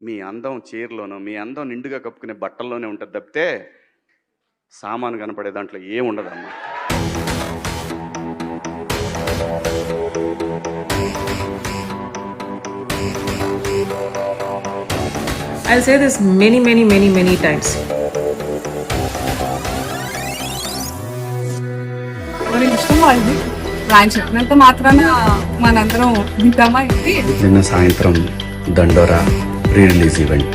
మీ అందం చీరలోనో, మీ అందం నిండుగా కప్పుకునే బట్టల్లోనే ఉంటది తప్పితే, సామాను కనపడే దాంట్లో ఏముండదమ్మా. I'll say this many times. మరి ఇష్టం వాళ్ళది ఆయన చెప్పినంత మాత్రాన మనందరం వింటామా ఇది? నిన్న సాయంత్రం దండోరా ప్రీ రిలీజ్ ఈవెంట్.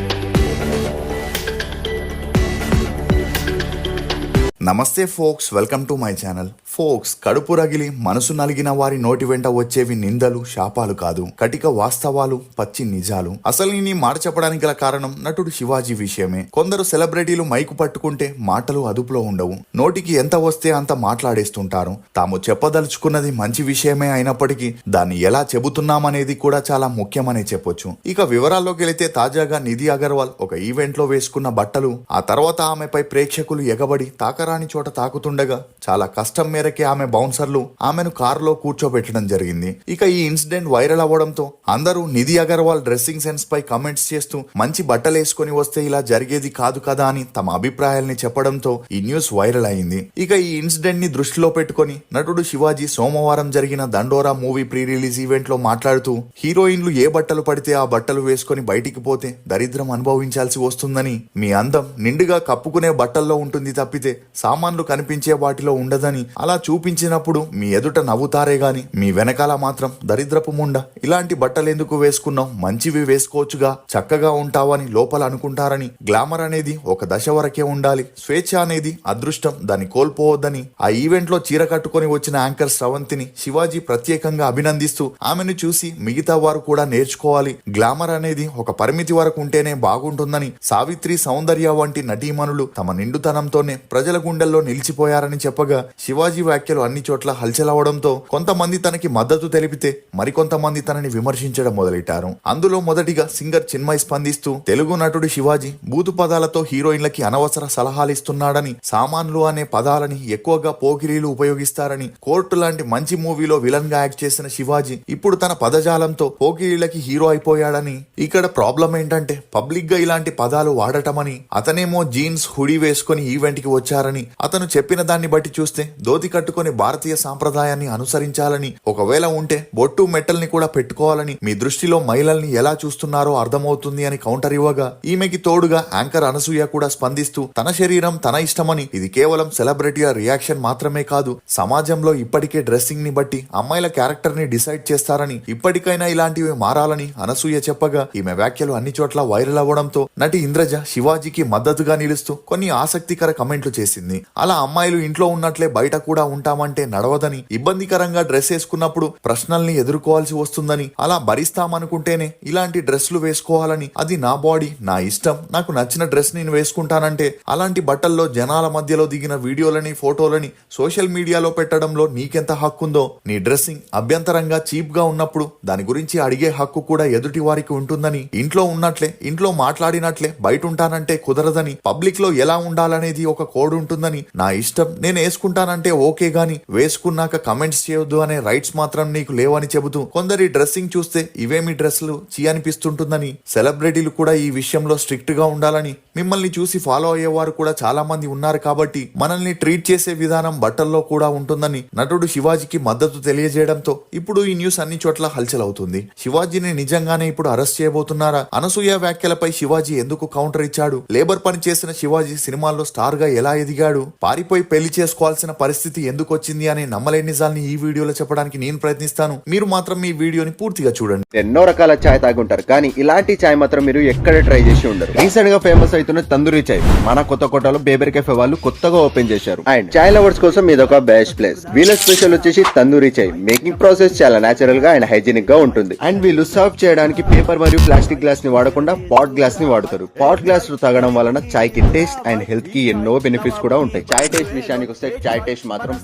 నమస్తే folks, welcome to my channel. Folks, కడుపు రగిలి మనసు నలిగిన వారి నోటి వెంట వచ్చేవి నిందలు, శాపాలు కాదు, కటిక వాస్తవాలు, పచ్చి నిజాలు. అసలు ఈ మాట చెప్పడానికి గల కారణం నటుడు శివాజీ విషయమే. కొందరు సెలబ్రిటీలు మైకు పట్టుకుంటే మాటలు అదుపులో ఉండవు, నోటికి ఎంత వస్తే అంత మాట్లాడేస్తుంటారు. తాము చెప్పదలుచుకున్నది మంచి విషయమే అయినప్పటికీ దాన్ని ఎలా చెబుతున్నామనేది కూడా చాలా ముఖ్యమనే చెప్పొచ్చు. ఇక వివరాల్లోకి వెళితే, తాజాగా నిధి అగర్వాల్ ఒక ఈవెంట్ లో వేసుకున్న బట్టలు ఆ తర్వాత ఆమెపై ప్రేక్షకులు ఎగబడి తాకరాని చోట తాకుతుండగా చాలా కష్టం మేరకే ఆమె బౌన్సర్లు ఆమెను కారులో కూర్చోబెట్టడం జరిగింది. ఇక ఈ ఇన్సిడెంట్ వైరల్ అవ్వడంతో అందరూ నిధి అగర్వాల్ డ్రెస్సింగ్ సెన్స్ పై కమెంట్స్ చేస్తూ మంచి బట్టలు వేసుకుని వస్తే ఇలా జరిగేది కాదు కదా అని తమ అభిప్రాయాల్ని చెప్పడంతో ఈ న్యూస్ వైరల్ అయింది. ఇక ఈ ఇన్సిడెంట్ ని దృష్టిలో పెట్టుకుని నటుడు శివాజీ సోమవారం జరిగిన దండోరా మూవీ ప్రీ రిలీజ్ ఈవెంట్ లో మాట్లాడుతూ, హీరోయిన్లు ఏ బట్టలు పడితే ఆ బట్టలు వేసుకుని బయటికి పోతే దరిద్రం అనుభవించాల్సి వస్తుందని, మీ అందం నిండుగా కప్పుకునే బట్టల్లో ఉంటుంది తప్పితే సామాన్లు కనిపించే వాటిలో ఉండదని, అలా చూపించినప్పుడు మీ ఎదుట నవ్వుతారే గాని మీ వెనకాల మాత్రం దరిద్రపు ముండ, ఇలాంటి బట్టలు ఎందుకు వేసుకున్నావు, మంచివి వేసుకోవచ్చుగా, చక్కగా ఉంటావని లోపల అనుకుంటారని. గ్లామర్ అనేది ఒక దశ వరకే ఉండాలి, స్వేచ్ఛ అనేది అదృష్టం, దాన్ని కోల్పోవద్దని ఆ ఈవెంట్ లో చీర కట్టుకుని వచ్చిన యాంకర్ స్రవంతిని శివాజీ ప్రత్యేకంగా అభినందిస్తూ, ఆమెను చూసి మిగతా వారు కూడా నేర్చుకోవాలి, గ్లామర్ అనేది ఒక పరిమితి వరకు ఉంటేనే బాగుంటుందని, సావిత్రి, సౌందర్య వంటి నటీమణులు తమ నిండుతనంతోనే ప్రజల గుండెల్లో నిలిచిపోయారని చెప్పగా, శివాజీ వ్యాఖ్యలు అన్ని చోట్ల హల్చల్ అవడంతో కొంతమంది తనకి మద్దతు తెలిపితే మరికొంతమంది తనని విమర్శించడం మొదలెట్టారు. అందులో మొదటిగా సింగర్ చిన్మయ్ స్పందిస్తూ, తెలుగు నటుడు శివాజీ బూతు పదాలతో హీరోయిన్లకి అనవసర సలహాలు ఇస్తున్నాడని, సామాన్లు అనే పదాలని ఎక్కువగా పోకిరీలు ఉపయోగిస్తారని, కోర్టు లాంటి మంచి మూవీలో విలన్ గా యాక్ట్ చేసిన శివాజీ ఇప్పుడు తన పదజాలంతో పోకిరీలకి హీరో అయిపోయాడని, ఇక్కడ ప్రాబ్లం ఏంటంటే పబ్లిక్ గా ఇలాంటి పదాలు వాడటమని, అతనేమో జీన్స్ హుడీ వేసుకుని ఈవెంట్ కి వచ్చారని, అతను చెప్పిన దాన్ని బట్టి చూస్తే ధోతి కట్టుకుని భారతీయ సాంప్రదాయాన్ని అనుసరించాలని, ఒకవేళ ఉంటే బొట్టు మెట్టల్ని కూడా పెట్టుకోవాలని, మీ దృష్టిలో మహిళల్ని ఎలా చూస్తున్నారో అర్థమవుతుంది అని కౌంటర్ ఇవ్వగా, ఈమెకి తోడుగా యాంకర్ అనసూయ కూడా స్పందిస్తూ, తన శరీరం తన ఇష్టమని, ఇది కేవలం సెలబ్రిటీల రియాక్షన్ మాత్రమే కాదు, సమాజంలో ఇప్పటికే డ్రెస్సింగ్ ని బట్టి అమ్మాయిల క్యారెక్టర్ ని డిసైడ్ చేస్తారని, ఇప్పటికైనా ఇలాంటివి మారాలని అనసూయ చెప్పగా, ఈమె వ్యాఖ్యలు అన్ని చోట్ల వైరల్ అవ్వడంతో నటి ఇంద్రజ శివాజీకి మద్దతుగా నిలుస్తూ కొన్ని ఆసక్తికర కమెంట్లు చేసింది. అలా అమ్మాయిలు ఇంట్లో ఉన్నట్లే బయట కూడా ఉంటామంటే నడవదని, ఇబ్బందికరంగా డ్రెస్ వేసుకున్నప్పుడు ప్రశ్నల్ని ఎదుర్కోవాల్సి వస్తుందని, అలా భరిస్తామనుకుంటేనే ఇలాంటి డ్రెస్లు వేసుకోవాలని, అది నా బాడీ, నా ఇష్టం, నాకు నచ్చిన డ్రెస్ నేను వేసుకుంటానంటే అలాంటి బట్టల్లో జనాల మధ్యలో దిగిన వీడియోలని, ఫోటోలని సోషల్ మీడియాలో పెట్టడంలో నీకెంత హక్కుందో, నీ డ్రెస్సింగ్ అభ్యంతరంగా చీప్ గా ఉన్నప్పుడు దాని గురించి అడిగే హక్కు కూడా ఎదుటి వారికి ఉంటుందని, ఇంట్లో ఉన్నట్లే ఇంట్లో మాట్లాడినట్లే బయట ఉంటానంటే కుదరదని, పబ్లిక్ లో ఎలా ఉండాలనేది ఒక కోడ్ ఉంటుందని, నా ఇష్టం, నేను వేసుకుంటానంటే ఓకే గాని వేసుకున్నాక కమెంట్స్ చేయొద్దు అనే రైట్స్ మాత్రం నీకు లేవని చెబుతూ, కొందరి డ్రెస్సింగ్ చూస్తే ఇవేమి డ్రెస్సులు చీ అనిపిస్తుంటుందని, సెలబ్రిటీలు కూడా ఈ విషయంలో స్ట్రిక్ట్ గా ఉండాలని, మిమ్మల్ని చూసి ఫాలో అయ్యేవారు కూడా చాలా మంది ఉన్నారు కాబట్టి మనల్ని ట్రీట్ చేసే విధానం బట్టల్లో కూడా ఉంటుందని నటుడు శివాజీకి మద్దతు తెలియజేయడంతో ఇప్పుడు ఈ న్యూస్ అన్ని చోట్ల హల్చల్ అవుతుంది. శివాజీని నిజంగానే ఇప్పుడు అరెస్ట్ చేయబోతున్నారా? అనసూయ వ్యాఖ్యలపై శివాజీ ఎందుకు కౌంటర్ ఇచ్చాడు? లేబర్ పని చేసిన శివాజీ సినిమాల్లో స్టార్ గా ఎలా ఎదిగాడు? పారిపోయి పెళ్లి చేసుకోవాల్సిన పరిస్థితి ఎందుకు వచ్చింది అనే నమ్మలేని నిజాల్ని ఈ వీడియోలో చెప్పడానికి నేను ప్రయత్నిస్తాను. మీరు మాత్రం ఈ వీడియోని పూర్తిగా చూడండి. ఎన్నో రకాల చాయ్ తాగుంటారు, కానీ ఇలాంటి చాయ్ మాత్రం మీరు ఎక్కడ ట్రై చేసి ఉండరు. రీసెంట్ గా ఫేమస్ అవుతున్న తందూరి చాయ్ మన కొత్తకోటలో బేబర్ కెఫే వాళ్ళు కొత్తగా ఓపెన్ చేశారు. అండ్ చాయ్ లవర్స్ కోసం ఇదొక బెస్ట్ ప్లేస్. వీళ్ళ స్పెషల్ వచ్చేసి తందూరి చాయ్. మేకింగ్ ప్రాసెస్ చాలా నేచురల్ గా అండ్ హైజీనిక్ గా ఉంటుంది. అండ్ వీళ్ళు సర్వ్ చేయడానికి పేపర్ మరియు ప్లాస్టిక్ గ్లాస్ ని వాడకుండా పాట్ గ్లాస్ ని వాడతారు. పాట్ గ్లాస్ తాగడం వలన చాయ్ కి టేస్ట్ అండ్ హెల్త్ కి ఎన్నో బెనిఫిట్స్ కూడా ఉంటాయి. చాయ్ టేస్ట్ విషయానికి వస్తే చాయ్ టేస్ట్ మాత్రం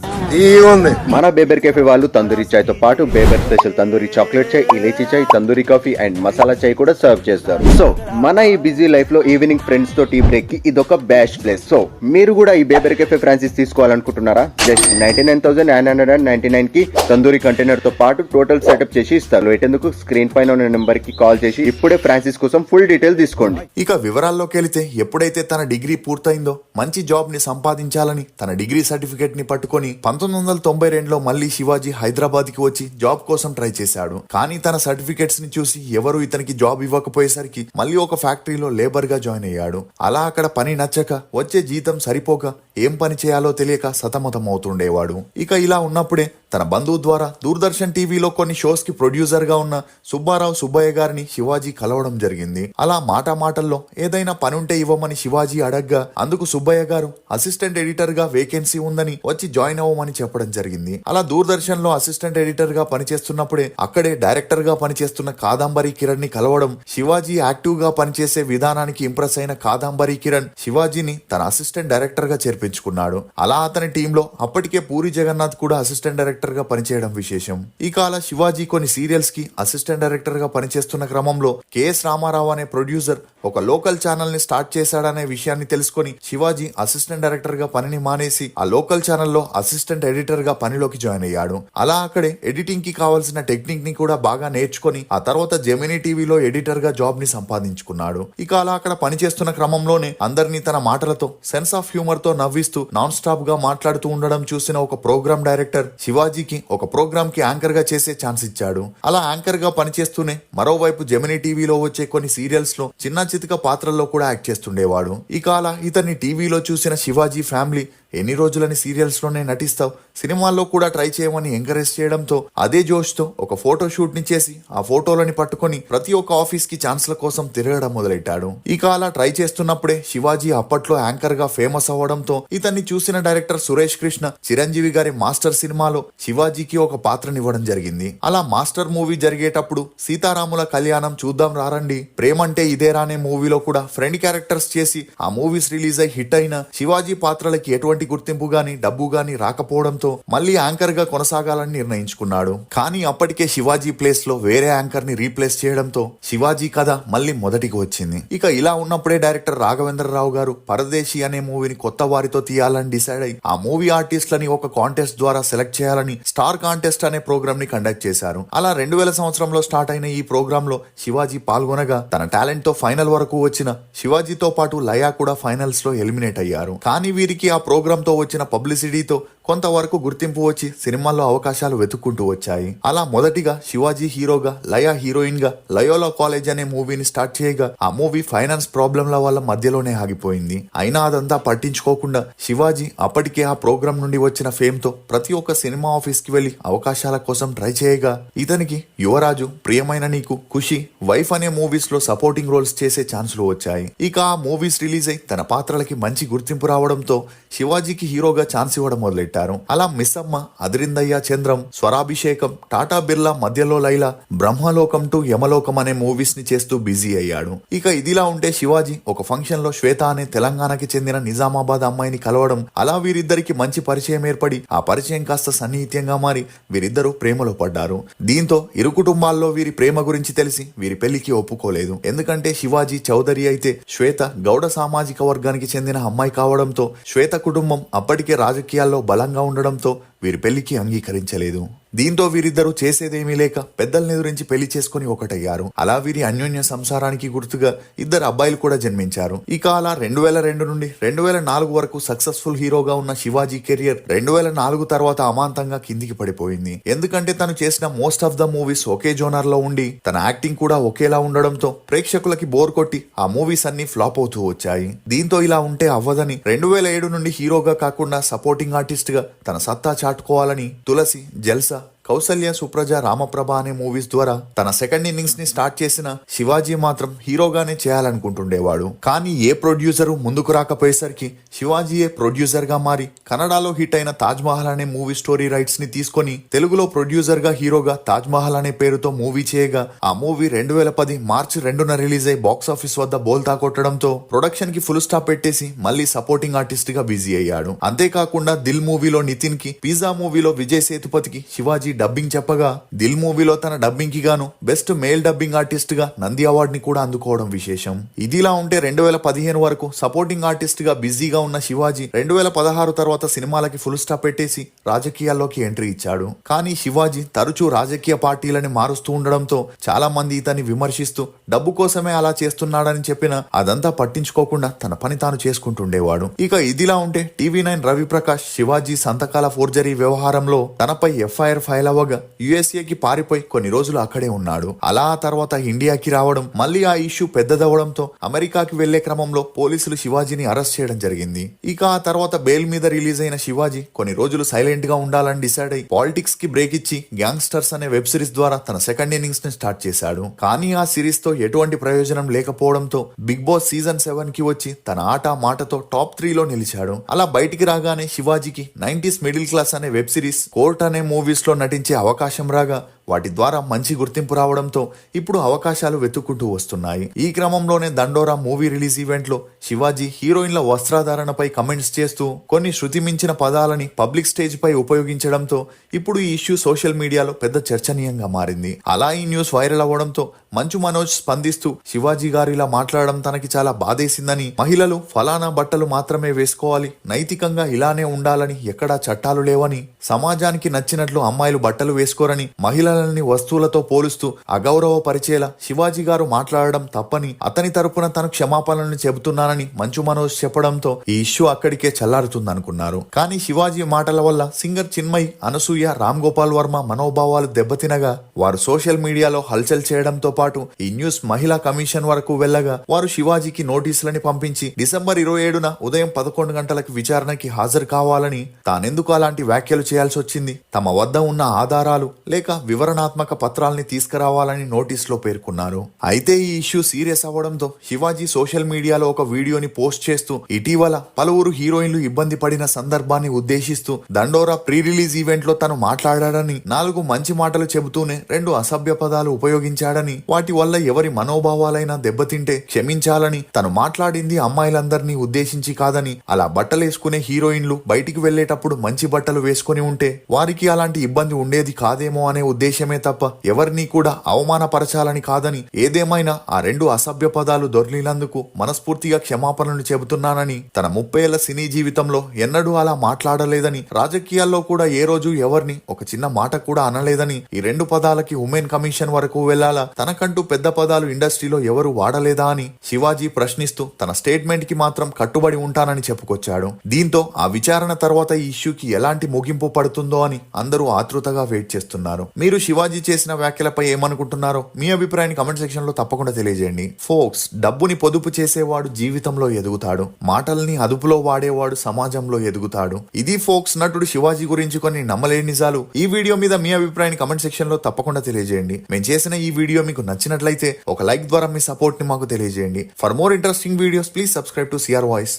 మన బేబర్ కెఫే వాళ్ళు తందూరి చాయ్ తో పాటు బేబర్ special tandoori chocolate chai, elaichi chai, tandoori coffee and masala chai కూడా సర్వ్ చేస్తారు. సో మన ఈ బిజీ లైఫ్ లో ఈవినింగ్ ఫ్రెండ్స్ ఫ్యాన్స్ తో టీ బ్రేక్ కి ఇదొక బెస్ట్ ప్లేస్. సో మీరు కూడా ఈ బేబర్ కెఫే ఫ్రాంచైజ్ తీసుకోవాలనుకుంటున్నారా? జస్ట్ 99,999 కి తందూరి కంటైనర్ తో పాటు టోటల్ సెటప్ చేసి ఇస్తారు. ఎటెందుకు స్క్రీన్ పైన ఉన్న నెంబర్ కి కాల్ చేసి ఇప్పుడే ఫ్రాంచైజ్ కోసం ఫుల్ డీటెయిల్ తీసుకోండి. ఇక వివరాల్లోకి వెళితే ఎప్పుడైతే తన డిగ్రీ పూర్తయిందో మంచి జాబ్ ని సంపాదించాలని తన డిగ్రీ సర్టిఫికేట్ ని పట్టుకొని 1992లో మళ్ళీ శివాజీ హైదరాబాద్ కి వచ్చి జాబ్ కోసం ట్రై చేశాడు. కానీ తన సర్టిఫికేట్స్ ని చూసి ఎవరు ఇతనికి జాబ్ ఇవ్వకపోయేసరికి మళ్ళీ ఒక ఫ్యాక్టరీలో లేబర్ గా జాయిన్ అయ్యాడు. అలా అక్కడ పని నచ్చక వచ్చే జీతం సరిపోక ఏం పని చేయాలో తెలియక సతమతం అవుతుండేవాడు. ఇక ఇలా ఉన్నప్పుడే తన బంధువు ద్వారా దూరదర్శన్ టీవీలో కొన్ని షోస్ కి ప్రొడ్యూసర్ గా ఉన్న సుబ్బారావు సుబ్బయ్య గారిని శివాజీ కలవడం జరిగింది. అలా మాటల్లో ఏదైనా పని ఉంటే ఇవ్వమని శివాజీ అడగ్గా అందుకు సుబ్బయ్య గారు అసిస్టెంట్ ఎడిటర్ గా వేకెన్సీ ఉందని వచ్చి జాయిన్ అవ్వమని చెప్పడం జరిగింది. అలా దూరదర్శన్ లో అసిస్టెంట్ ఎడిటర్ గా పనిచేస్తున్నప్పుడే అక్కడే డైరెక్టర్ గా పనిచేస్తున్న కాదంబరి కిరణ్ ని కలవడం, శివాజీ యాక్టివ్ గా పనిచేసే విధానానికి ఇంప్రెస్ అయిన కాదంబరి కిరణ్ శివాజీని తన అసిస్టెంట్ డైరెక్టర్ గా చేర్పించుకున్నాడు. అలా అతని టీంలో అప్పటికే పూరి జగన్నాథ్ కూడా అసిస్టెంట్ డైరెక్టర్ గా పనిచేయడం విశేషం. ఇక అలా శివాజీ కొన్ని సీరియల్స్ కి అసిస్టెంట్ డైరెక్టర్ గా పనిచేస్తున్న క్రమంలో కెఎస్ రామారావు అనే ప్రొడ్యూసర్ ఒక లోకల్ ఛానల్ ని స్టార్ట్ చేశాడనే విషయాన్ని తెలుసుకొని శివాజీ అసిస్టెంట్ డైరెక్టర్ గా పనిని మానేసి ఆ లోకల్ ఛానల్లో అసిస్టెంట్ ఎడిటర్ గా పనిలోకి జాయిన్ అయ్యాడు. అలా అక్కడే ఎడిటింగ్ కి కావాల్సిన టెక్నిక్ ని కూడా బాగా నేర్చుకొని ఆ తర్వాత జెమినీ టీవీలో ఎడిటర్ గా జాబ్ ని సంపాదించుకున్నాడు. ఇక అలా అక్కడ పనిచేస్తున్న క్రమంలోనే అందరినీ తన మాటలతో సెన్స్ ఆఫ్ హ్యూమర్ తో నవ్విస్తూ నాన్ స్టాప్ గా మాట్లాడుతూ ఉండడం చూసిన ఒక ప్రోగ్రామ్ డైరెక్టర్ శివాజీకి ఒక ప్రోగ్రామ్ కి యాంకర్ గా చేసే ఛాన్స్ ఇచ్చాడు. అలా యాంకర్ గా పనిచేస్తూనే మరోవైపు జెమినీ టీవీలో వచ్చే కొన్ని సీరియల్స్ లో చిన్న చితక పాత్రల్లో కూడా యాక్ట్ చేస్తుండేవాడు. ఇక అలా ఇతన్ని టీవీలో చూసిన శివాజీ ఫ్యామిలీ ఎన్ని రోజులని సీరియల్స్ లోనే నటిస్తావు, సినిమాల్లో కూడా ట్రై చేయమని ఎంకరేజ్ చేయడంతో అదే జోష్ తో ఒక ఫోటో షూట్ ని చేసి ఆ ఫోటోలని పట్టుకొని ప్రతి ఒక్క ఆఫీస్ కి ఛాన్స్ల కోసం తిరగడం మొదలెట్టాడు. ఇక అలా ట్రై చేస్తున్నప్పుడే శివాజీ అప్పట్లో యాంకర్ గా ఫేమస్ అవ్వడంతో ఇతన్ని చూసిన డైరెక్టర్ సురేష్ కృష్ణ చిరంజీవి గారి మాస్టర్ సినిమాలో శివాజీకి ఒక పాత్రనివ్వడం జరిగింది. అలా మాస్టర్ మూవీ జరిగేటప్పుడు సీతారాముల కళ్యాణం చూద్దాం రారండి, ప్రేమంటే ఇదేరా అనే మూవీలో కూడా ఫ్రెండ్ క్యారెక్టర్స్ చేసి ఆ మూవీస్ రిలీజ్ అయి హిట్ అయిన శివాజీ పాత్రలకి ఎటువంటి గుర్తింపు గాని డబ్బు గాని రాకపోవడంతో మళ్ళీ యాంకర్ గా కొనసాగాలని నిర్ణయించుకున్నాడు. కానీ అప్పటికే శివాజీ ప్లేస్ లో వేరే యాంకర్ ని రీప్లేస్ చేయడంతో శివాజీ కథ మళ్ళీ మొదటికి వచ్చింది. ఇక ఇలా ఉన్నప్పుడే డైరెక్టర్ రాఘవేంద్రరావు గారు పరదేశీ అనే మూవీని కొత్త వారితో తీయాలని డిసైడ్ అయి ఆ మూవీ ఆర్టిస్టులని ఒక కాంటెస్ట్ ద్వారా సెలెక్ట్ చేయాలని స్టార్ కాంటెస్ట్ అనే ప్రోగ్రామ్ ని కండక్ట్ చేశారు. అలా 2000 సంవత్సరంలో స్టార్ట్ అయిన ఈ ప్రోగ్రామ్ లో శివాజీ పాల్గొనగా తన టాలెంట్ తో ఫైనల్ వరకు వచ్చిన శివాజీతో పాటు లయా కూడా ఫైనల్స్ లో ఎలిమినేట్ అయ్యారు. కానీ వీరికి ఆ ప్రోగ్రామ్ తో వచ్చిన పబ్లిసిటీతో కొంతవరకు గుర్తింపు వచ్చి సినిమాల్లో అవకాశాలు వెతుక్కుంటూ వచ్చాయి. అలా మొదటిగా శివాజీ హీరోగా, లయా హీరోయిన్ గా లయోలా కాలేజ్ అనే మూవీని స్టార్ట్ చేయగా ఆ మూవీ ఫైనాన్స్ ప్రాబ్లంల వల్ల మధ్యలోనే ఆగిపోయింది. అయినా అదంతా పట్టించుకోకుండా శివాజీ అప్పటికే ఆ ప్రోగ్రామ్ నుండి వచ్చిన ఫేమ్ తో ప్రతి ఒక్క సినిమా ఆఫీస్ కి వెళ్లి అవకాశాల కోసం ట్రై చేయగా ఇతనికి యువరాజు, ప్రియమైన నీకు, ఖుషి, వైఫ్ అనే మూవీస్ లో సపోర్టింగ్ రోల్స్ చేసే ఛాన్సులు వచ్చాయి. ఇక ఆ మూవీస్ రిలీజ్ అయి తన పాత్రలకి మంచి గుర్తింపు రావడంతో శివాజీకి హీరోగా ఛాన్స్ ఇవ్వడం మొదలెట్టారు. అలా మిస్సమ్మ, అదిరిందయ్య చంద్రం, స్వరాభిషేకం, టాటా బిర్లా, మధ్యలో లైలా, బ్రహ్మలోకం టు యమలోకం అనే మూవీస్ ని చేస్తూ బిజీ అయ్యాడు. ఇక ఇదిలా ఉంటే శివాజీ ఒక ఫంక్షన్ లో శ్వేత అనే తెలంగాణకి చెందిన నిజామాబాద్ అమ్మాయిని కలవడం, అలా వీరిద్దరికి మంచి పరిచయం ఏర్పడి ఆ పరిచయం కాస్త సన్నిహిత్యంగా మారి వీరిద్దరూ ప్రేమలో పడ్డారు. దీంతో ఇరు కుటుంబాల్లో వీరి ప్రేమ గురించి తెలిసి వీరి పెళ్లికి ఒప్పుకోలేదు. ఎందుకంటే శివాజీ చౌదరి అయితే శ్వేత గౌడ సామాజిక వర్గానికి చెందిన అమ్మాయి కావడంతో శ్వేత కుటుంబం అప్పటికే రాజకీయాల్లో బలంగా ఉండడంతో వీరి పెళ్లికి అంగీకరించలేదు. దీంతో వీరిద్దరూ చేసేదేమీ లేక పెద్దల్ని ఎదురించి పెళ్లి చేసుకుని ఒకటయ్యారు. అలా వీరి అన్యోన్య సంసారానికి గుర్తుగా ఇద్దరు అబ్బాయిలు కూడా జన్మించారు. ఇక అలా 2002 నుండి 2004 వరకు సక్సెస్ఫుల్ హీరోగా ఉన్న శివాజీ కెరియర్ 2004 తర్వాత అమాంతంగా కిందికి పడిపోయింది. ఎందుకంటే తను చేసిన most of the movies okay genre లో ఉండి తన యాక్టింగ్ కూడా ఒకేలా ఉండడంతో ప్రేక్షకులకి బోర్ కొట్టి ఆ మూవీస్ అన్ని ఫ్లాప్ అవుతూ వచ్చాయి. దీంతో ఇలా ఉంటే అవ్వదని 2007 నుండి హీరోగా కాకుండా సపోర్టింగ్ ఆర్టిస్ట్ గా తన సత్తా చాటుకోవాలని తులసి, జల్సా, కౌసల్య, సుప్రజ, రామప్రభ అనే మూవీస్ ద్వారా తన సెకండ్ ఇన్నింగ్స్ ని స్టార్ట్ చేసిన శివాజీ మాత్రం హీరోగానే చేయాలనుకుంటుండేవాడు. కానీ ఏ ప్రొడ్యూసరు ముందుకు రాకపోయేసరికి శివాజీయే ప్రొడ్యూసర్ గా మారి కన్నడలో హిట్ అయిన తాజ్ మహల్ అనే మూవీ స్టోరీ రైట్స్ ని తీసుకొని తెలుగులో ప్రొడ్యూసర్ గా హీరోగా తాజ్ మహల్ అనే పేరుతో మూవీ చేయగా ఆ మూవీ 2010 మార్చి 2న రిలీజ్ అయి బాక్స్ ఆఫీస్ వద్ద బోల్తా కొట్టడంతో ప్రొడక్షన్ కి ఫుల్ స్టాప్ పెట్టేసి మళ్ళీ సపోర్టింగ్ ఆర్టిస్ట్ గా బిజీ అయ్యాడు. అంతేకాకుండా దిల్ మూవీలో నితిన్ కి, పిజ్జా మూవీలో విజయ్ సేతుపతికి శివాజీ శివాజీ డబ్బింగ్ చెప్పగా దిల్ మూవీలో తన డబ్బింగ్ కి గాను బెస్ట్ మేల్ డబ్బింగ్ ఆర్టిస్ట్ గా నంది అవార్డ్ ని కూడా అందుకోవడం విశేషం. ఇదిలా ఉంటే 2015 వరకు సపోర్టింగ్ ఆర్టిస్ట్ గా బిజీగా ఉన్న శివాజీ 2016 తర్వాత సినిమాలకి ఫుల్ స్టాప్ పెట్టేసి రాజకీయాల్లోకి ఎంట్రీ ఇచ్చాడు. కానీ శివాజీ తరచూ రాజకీయ పార్టీలని మారుస్తూ ఉండడంతో చాలా మంది ఇతన్ని విమర్శిస్తూ డబ్బు కోసమే అలా చేస్తున్నాడని చెప్పినా అదంతా పట్టించుకోకుండా తన పని తాను చేసుకుంటుండేవాడు. ఇక ఇదిలా ఉంటే TV9 రవిప్రకాష్ శివాజీ సంతకాల ఫోర్జరీ వ్యవహారంలో తనపై FIR ఫైల్ అవ్వగా యుఎస్ఏకి పారిపోయి కొన్ని రోజులు అక్కడే ఉన్నాడు. అలా ఆ తర్వాత ఇండియాకి రావడం, మళ్ళీ ఆ ఇష్యూ పెద్దదవడంతో అమెరికాకి వెళ్లే క్రమంలో పోలీసులు శివాజీని అరెస్ట్ చేయడం జరిగింది. ఇక ఆ తర్వాత బెయిల్ మీద రిలీజ్ అయిన శివాజీ కొన్ని రోజులు సైలెంట్ గా ఉండాలని డిసైడ్ అయి పాలిటిక్స్ కి బ్రేక్ ఇచ్చి గ్యాంగ్స్టర్స్ అనే వెబ్ సిరీస్ ద్వారా తన సెకండ్ ఇన్నింగ్స్ ని స్టార్ట్ చేశాడు. కానీ ఆ సిరీస్ తో ఎటువంటి ప్రయోజనం లేకపోవడంతో బిగ్ బాస్ సీజన్ 7 కి వచ్చి తన ఆట మాటతో టాప్ 3లో నిలిచాడు. అలా బయటికి రాగానే శివాజీకి 90s మిడిల్ క్లాస్ అనే వెబ్ సిరీస్, కోర్ట్ అనే మూవీస్ లో నటించే అవకాశం రాగా వాటి ద్వారా మంచి గుర్తింపు రావడంతో ఇప్పుడు అవకాశాలు వెతుక్కుంటూ వస్తున్నాయి. ఈ క్రమంలోనే దండోరా మూవీ రిలీజ్ ఈవెంట్ లో శివాజీ హీరోయిన్ల వస్త్రధారణపై కమెంట్స్ చేస్తూ కొన్ని శృతి మించిన పదాలని పబ్లిక్ స్టేజ్ పై ఉపయోగించడంతో ఇప్పుడు ఈ ఇష్యూ సోషల్ మీడియాలో పెద్ద చర్చనీయంగా మారింది. అలా ఈ న్యూస్ వైరల్ అవ్వడంతో మంచు మనోజ్ స్పందిస్తూ శివాజీ గారు ఇలా మాట్లాడడం తనకి చాలా బాధేసిందని, మహిళలు ఫలానా బట్టలు మాత్రమే వేసుకోవాలి, నైతికంగా ఇలానే ఉండాలని ఎక్కడా చట్టాలు లేవని, సమాజానికి నచ్చినట్లు అమ్మాయిలు బట్టలు వేసుకోరని, మహిళలని వస్తువులతో పోలుస్తూ అగౌరవపరిచేలా శివాజీ గారు మాట్లాడడం తప్పని, అతని తరపున తను క్షమాపణలను చెబుతున్నానని మంచు మనోజ్ చెప్పడంతో ఈ ఇష్యూ అక్కడికే చల్లారుతుందనుకున్నారు. కానీ శివాజీ మాటల వల్ల సింగర్ చిన్మయ్, అనసూయ, రామ్ గోపాల్ వర్మ మనోభావాలు దెబ్బతినగా వారు సోషల్ మీడియాలో హల్చల్ చేయడంతో పాటు ఈ న్యూస్ మహిళా కమిషన్ వరకు వెళ్లగా వారు శివాజీకి నోటీసులని పంపించి డిసెంబర్ 27న ఉదయం 11 గంటలకు విచారణకి హాజరు కావాలని, తానెందుకు అలాంటి వ్యాఖ్యలు చేయాల్సి వచ్చింది, తమ వద్ద ఉన్న ఆధారాలు లేక వివరణాత్మక పత్రాల్ని తీసుకురావాలని నోటీసులో పేర్కొన్నారు. అయితే ఈ ఇష్యూ సీరియస్ అవ్వడంతో శివాజీ సోషల్ మీడియాలో ఒక వీడియోని పోస్ట్ చేస్తూ ఇటీవల పలువురు హీరోయిన్లు ఇబ్బంది పడిన సందర్భాన్ని ఉద్దేశిస్తూ దండోరా ప్రీ రిలీజ్ ఈవెంట్ లో తను మాట్లాడాడని, 4 మంచి మాటలు చెబుతూనే 2 అసభ్య పదాలు ఉపయోగించాడని, వాటి వల్ల ఎవరి మనోభావాలైనా దెబ్బతింటే క్షమించాలని, తను మాట్లాడింది అమ్మాయిలందరినీ ఉద్దేశించి కాదని, అలా బట్టలేసుకునే హీరోయిన్లు బయటికి వెళ్లేటప్పుడు మంచి బట్టలు వేసుకుని ఉంటే వారికి అలాంటి ఇబ్బంది ఉండేది కాదేమో అనే ఉద్దేశమే తప్ప ఎవరినీ కూడా అవమానపరచాలని కాదని, ఏదేమైనా ఆ 2 అసభ్య పదాలు దొర్లినందుకు మనస్ఫూర్తిగా క్షమాపణలు చెబుతున్నానని, తన 30 ఏళ్ల సినీ జీవితంలో ఎన్నడూ అలా మాట్లాడలేదని, రాజకీయాల్లో కూడా ఏ రోజు ఎవరిని ఒక చిన్న మాట కూడా అనలేదని, ఈ 2 పదాలకి ఉమెన్ కమిషన్ వరకు వెళ్లాలా, తనకంటూ పెద్ద పదాలు ఇండస్ట్రీలో ఎవరు వాడలేదా అని శివాజీ ప్రశ్నిస్తూ తన స్టేట్మెంట్ కి మాత్రం కట్టుబడి ఉంటానని చెప్పుకొచ్చాడు. దీంతో ఆ విచారణ తర్వాత ఈ ఇష్యూకి ఎలాంటి ముగింపు పడుతుందో అని అందరూ ఆతృతగా వెయిట్ చేస్తున్నారు. మీరు శివాజీ చేసిన వ్యాఖ్యలపై ఏమనుకుంటున్నారో మీ అభిప్రాయాన్ని కమెంట్ సెక్షన్ లో తప్పకుండా తెలియజేయండి. ఫోక్స్, డబ్బుని పొదుపు చేసేవాడు జీవితంలో ఎదుగుతాడు, మాటల్ని అదుపులో వాడేవాడు సమాజంలో ఎదుగుతాడు. ఇది ఫోక్స్ నటుడు శివాజీ గురించి కొన్ని నమ్మలేని నిజాలు. ఈ వీడియో మీద మీ అభిప్రాయాన్ని కమెంట్ సెక్షన్ లో తప్పకుండా తెలియజేయండి. మేము చేసిన ఈ వీడియో మీకు నచ్చినట్లయితే ఒక లైక్ ద్వారా మీ సపోర్ట్ ని మాకు తెలియజేయండి. For more interesting videos please subscribe to CR voice.